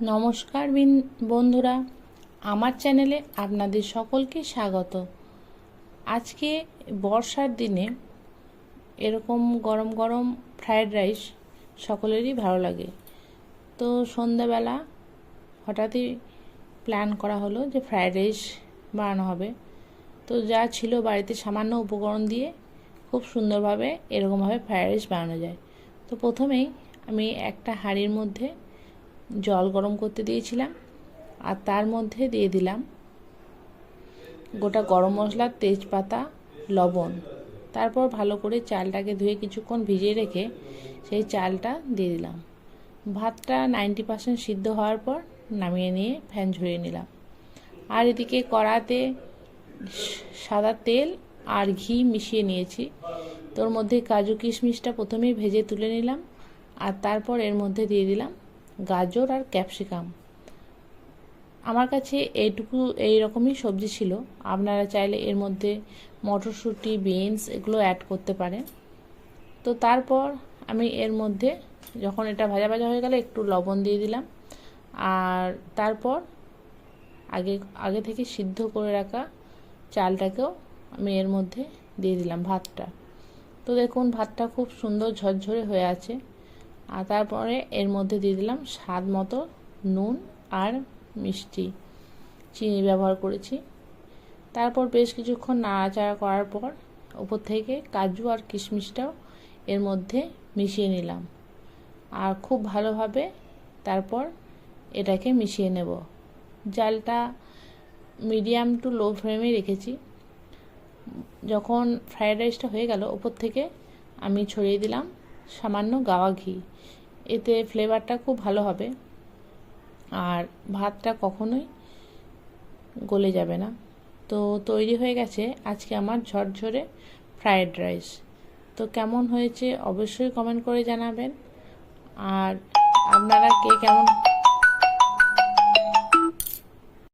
নমস্কার বন্ধুরা, আমার চ্যানেলে আপনাদের সকলকে স্বাগত। আজকে বর্ষার দিনে এরকম গরম গরম ফ্রায়েড রাইস সকলেরই ভালো লাগে। তো সন্ধ্যাবেলা হঠাৎই প্ল্যান করা হলো যে ফ্রায়েড রাইস বানানো হবে। তো যা ছিল বাড়িতে সামান্য উপকরণ দিয়ে খুব সুন্দরভাবে এরকমভাবে ফ্রায়েড রাইস বানানো যায়। তো প্রথমেই আমি একটা হাঁড়ির মধ্যে জল গরম করতে দিয়েছিলাম, আর তার মধ্যে দিয়ে দিলাম গোটা গরম মশলা, তেজপাতা, লবণ। তারপর ভালো করে চালটাকে ধুয়ে কিছুক্ষণ ভিজিয়ে রেখে সেই চালটা দিয়ে দিলাম। ভাতটা 90% সিদ্ধ হওয়ার পর নামিয়ে নিয়ে ফ্যান ঝরিয়ে নিলাম। আর এদিকে কড়াতে সাদা তেল আর ঘি মিশিয়ে নিয়েছি। তোর মধ্যে কাজু কিশমিশটা প্রথমেই ভেজে তুলে নিলাম, আর তারপর এর মধ্যে দিয়ে দিলাম গাজর আর ক্যাপসিকাম। আমার কাছে এই রকমই সবজি ছিল। আপনারা চাইলে এর মধ্যে মটরশুঁটি, বিনস এগুলো অ্যাড করতে পারেন। তো তারপর আমি এর মধ্যে যখন এটা ভাজা ভাজা হয়ে গেলে একটু লবণ দিয়ে দিলাম, আর তারপর আগে থেকে সিদ্ধ করে রাখা চালটাকেও আমি এর মধ্যে দিয়ে দিলাম, ভাতটা। তো দেখুন ভাতটা খুব সুন্দর ঝরঝরে হয়ে আছে। আর তারপরে এর মধ্যে দিয়ে দিলাম স্বাদ মতো নুন আর মিষ্টি, চিনি ব্যবহার করেছি। তারপর বেশ কিছুক্ষণ নাড়াচাড়া করার পর উপর থেকে কাজু আর কিশমিশটাও এর মধ্যে মিশিয়ে নিলাম, আর খুব ভালোভাবে তারপর এটাকে মিশিয়ে নেব। জালটা মিডিয়াম টু লো ফ্লেমে রেখেছি। যখন ফ্রায়েড রাইসটা হয়ে গেল, উপর থেকে আমি ছড়িয়ে দিলাম সামান্য গাওয়া ঘি। এতে ফ্লেভারটা খুব ভালো হবে, আর ভাতটা কখনোই গলে যাবে না। তো তৈরি হয়ে গেছে আজকে আমার ঝরঝরে ফ্রায়েড রাইস। তো কেমন হয়েছে অবশ্যই কমেন্ট করে জানাবেন। আর আপনারা কে কেমন